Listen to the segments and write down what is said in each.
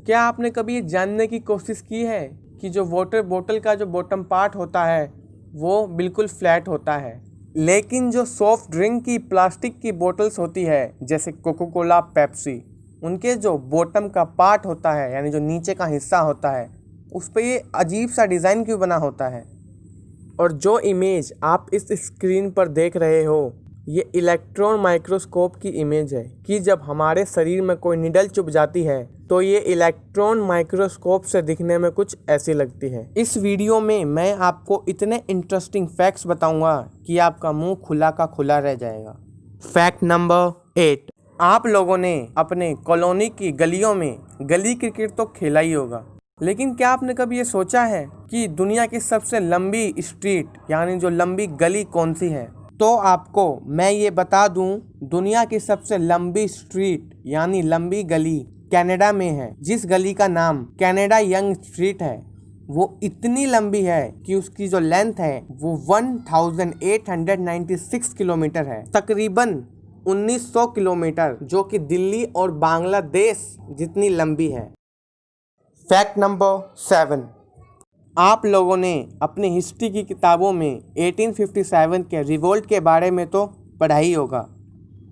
क्या आपने कभी ये जानने की कोशिश की है कि जो वाटर बोतल का जो बॉटम पार्ट होता है वो बिल्कुल फ्लैट होता है, लेकिन जो सॉफ्ट ड्रिंक की प्लास्टिक की बोतल्स होती है जैसे कोको कोला, पेप्सी, उनके जो बॉटम का पार्ट होता है यानी जो नीचे का हिस्सा होता है उस पर ये अजीब सा डिज़ाइन क्यों बना होता है। और जो इमेज आप इस स्क्रीन पर देख रहे हो ये इलेक्ट्रॉन माइक्रोस्कोप की इमेज है कि जब हमारे शरीर में कोई निडल चुभ जाती है तो ये इलेक्ट्रॉन माइक्रोस्कोप से दिखने में कुछ ऐसी लगती है। इस वीडियो में मैं आपको इतने इंटरेस्टिंग फैक्ट्स बताऊंगा कि आपका मुंह खुला का खुला रह जाएगा। फैक्ट नंबर 8, आप लोगों ने अपने कॉलोनी की गलियों में गली क्रिकेट तो खेला ही होगा, लेकिन क्या आपने कभी ये सोचा है कि दुनिया की सबसे लंबी स्ट्रीट यानी जो लंबी गली कौन सी है? तो आपको मैं ये बता दूं, दुनिया की सबसे लंबी स्ट्रीट यानी लंबी गली कनाडा में है, जिस गली का नाम कनाडा यंग स्ट्रीट है। वो इतनी लंबी है कि उसकी जो लेंथ है वो 1896 किलोमीटर है, तकरीबन 1900 किलोमीटर, जो कि दिल्ली और बांग्लादेश जितनी लंबी है। फैक्ट नंबर 7, आप लोगों ने अपनी हिस्ट्री की किताबों में 1857 के रिवोल्ट के बारे में तो पढ़ा ही होगा,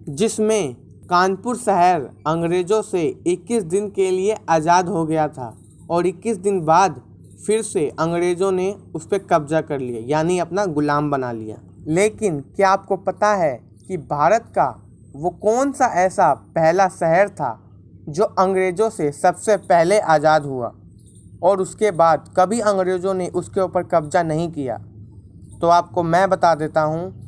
जिसमें कानपुर शहर अंग्रेज़ों से 21 दिन के लिए आज़ाद हो गया था और 21 दिन बाद फिर से अंग्रेज़ों ने उस पर कब्जा कर लिया यानी अपना गुलाम बना लिया। लेकिन क्या आपको पता है कि भारत का वो कौन सा ऐसा पहला शहर था जो अंग्रेज़ों से सबसे पहले आज़ाद हुआ और उसके बाद कभी अंग्रेज़ों ने उसके ऊपर कब्जा नहीं किया? तो आपको मैं बता देता हूँ,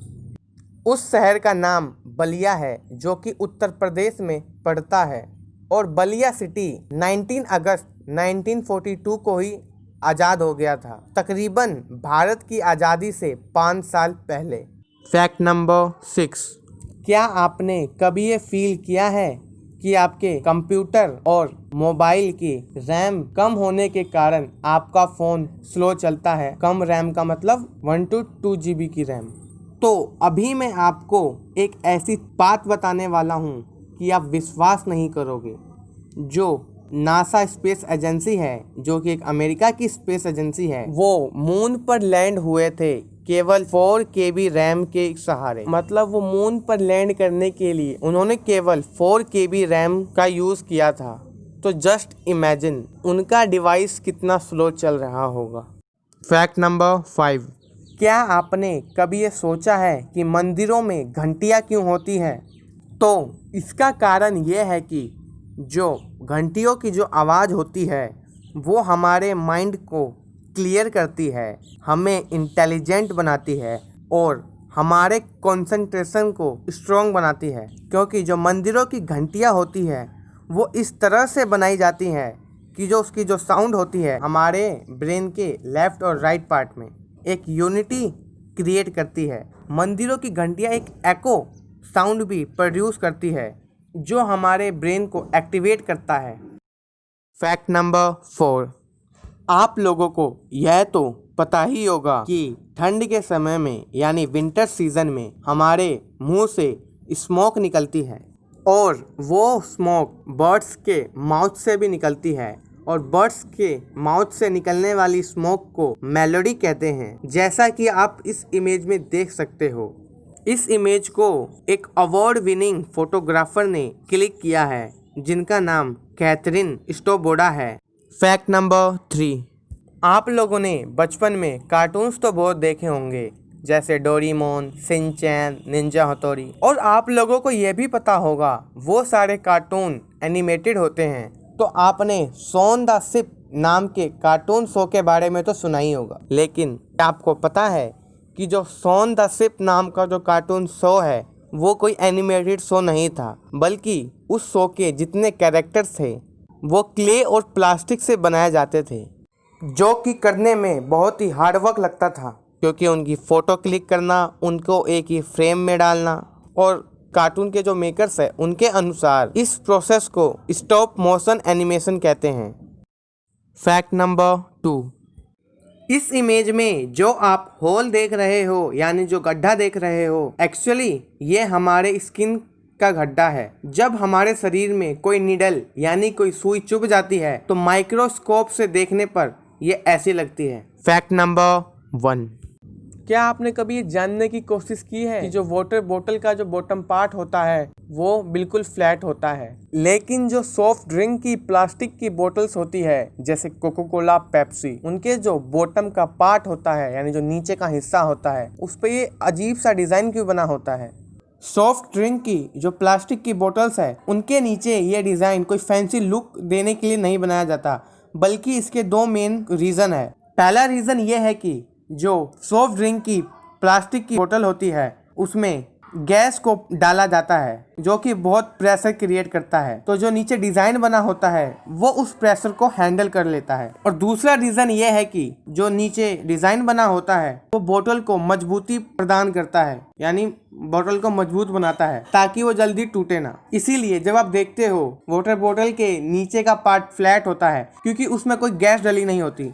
उस शहर का नाम बलिया है, जो कि उत्तर प्रदेश में पड़ता है। और बलिया सिटी 19 अगस्त 1942 को ही आज़ाद हो गया था, तकरीबन भारत की आज़ादी से 5 साल पहले। फैक्ट नंबर 6, क्या आपने कभी ये फील किया है कि आपके कंप्यूटर और मोबाइल की रैम कम होने के कारण आपका फ़ोन स्लो चलता है? कम रैम का मतलब 1 to 2 GB की रैम। तो अभी मैं आपको एक ऐसी बात बताने वाला हूँ कि आप विश्वास नहीं करोगे। जो नासा स्पेस एजेंसी है, जो कि एक अमेरिका की स्पेस एजेंसी है, वो मून पर लैंड हुए थे केवल 4 KB रैम के सहारे। मतलब वो मून पर लैंड करने के लिए उन्होंने केवल 4 KB रैम का यूज़ किया था। तो जस्ट इमेजिन उनका डिवाइस कितना स्लो चल रहा होगा। फैक्ट नंबर 5, क्या आपने कभी ये सोचा है कि मंदिरों में घंटियाँ क्यों होती हैं? तो इसका कारण ये है कि जो घंटियों की जो आवाज़ होती है वो हमारे माइंड को क्लियर करती है, हमें इंटेलिजेंट बनाती है और हमारे कंसंट्रेशन को स्ट्रॉन्ग बनाती है। क्योंकि जो मंदिरों की घंटियाँ होती है वो इस तरह से बनाई जाती हैं कि जो उसकी जो साउंड होती है हमारे ब्रेन के लेफ़्ट और राइट पार्ट में एक यूनिटी क्रिएट करती है। मंदिरों की घंटियाँ एक एको साउंड भी प्रोड्यूस करती है जो हमारे ब्रेन को एक्टिवेट करता है। फैक्ट नंबर 4, आप लोगों को यह तो पता ही होगा कि ठंड के समय में यानी विंटर सीजन में हमारे मुंह से स्मोक निकलती है और वो स्मोक बर्ड्स के माउथ से भी निकलती है और बर्ड्स के माउथ से निकलने वाली स्मोक को मेलोडी कहते हैं, जैसा कि आप इस इमेज में देख सकते हो। इस इमेज को एक अवार्ड विनिंग फोटोग्राफर ने क्लिक किया है जिनका नाम कैथरीन स्टोबोडा है। फैक्ट नंबर 3, आप लोगों ने बचपन में कार्टून्स तो बहुत देखे होंगे जैसे डोरेमोन, शिनचैन, निंजा हथौड़ी, और आप लोगों को यह भी पता होगा वो सारे कार्टून एनिमेटेड होते हैं। तो आपने शॉन द शिप नाम के कार्टून शो के बारे में तो सुना ही होगा, लेकिन आपको पता है कि जो शॉन द शिप नाम का जो कार्टून शो है वो कोई एनिमेटेड शो नहीं था, बल्कि उस शो के जितने कैरेक्टर्स थे वो क्ले और प्लास्टिक से बनाए जाते थे, जो कि करने में बहुत ही हार्ड वर्क लगता था। क्योंकि उनकी फ़ोटो क्लिक करना, उनको एक ही फ्रेम में डालना, और कार्टून के जो मेकर्स हैं उनके अनुसार इस प्रोसेस को स्टॉप मोशन एनिमेशन कहते हैं। फैक्ट नंबर 2, इस इमेज में जो आप होल देख रहे हो यानी जो गड्ढा देख रहे हो, एक्चुअली ये हमारे स्किन का गड्ढा है। जब हमारे शरीर में कोई निडल यानी कोई सुई चुभ जाती है तो माइक्रोस्कोप से देखने पर ये ऐसी लगती है। Fact number 1। क्या आपने कभी ये जानने की कोशिश की है कि जो वाटर बोतल का जो बॉटम पार्ट होता है वो बिल्कुल फ्लैट होता है, लेकिन जो सॉफ्ट ड्रिंक की प्लास्टिक की बोतल्स होती है जैसे कोको कोला, पेप्सी, उनके जो बॉटम का पार्ट होता है यानी जो नीचे का हिस्सा होता है उस पर ये अजीब सा डिज़ाइन क्यों बना होता है? सॉफ्ट ड्रिंक की जो प्लास्टिक की बोतल्स है उनके नीचे ये डिज़ाइन कोई फैंसी लुक देने के लिए नहीं बनाया जाता, बल्कि इसके दो मेन रीज़न है। पहला रीज़न ये है कि जो सॉफ्ट ड्रिंक की प्लास्टिक की बोतल होती है उसमें गैस को डाला जाता है जो कि बहुत प्रेशर क्रिएट करता है, तो जो नीचे डिज़ाइन बना होता है वो उस प्रेशर को हैंडल कर लेता है। और दूसरा रीज़न ये है कि जो नीचे डिज़ाइन बना होता है वो बोतल को मजबूती प्रदान करता है, यानी बोतल को मजबूत बनाता है ताकि वो जल्दी टूटे ना। इसीलिए जब आप देखते हो वाटर बोतल के नीचे का पार्ट फ्लैट होता है क्योंकि उसमें कोई गैस डली नहीं होती।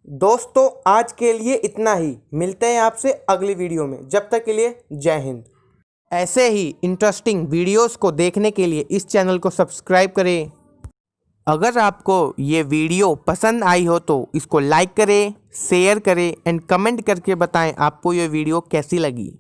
दोस्तों आज के लिए इतना ही, मिलते हैं आपसे अगली वीडियो में। जब तक के लिए जय हिंद। ऐसे ही इंटरेस्टिंग वीडियोस को देखने के लिए इस चैनल को सब्सक्राइब करें। अगर आपको ये वीडियो पसंद आई हो तो इसको लाइक करें, शेयर करें एंड कमेंट करके बताएं आपको ये वीडियो कैसी लगी।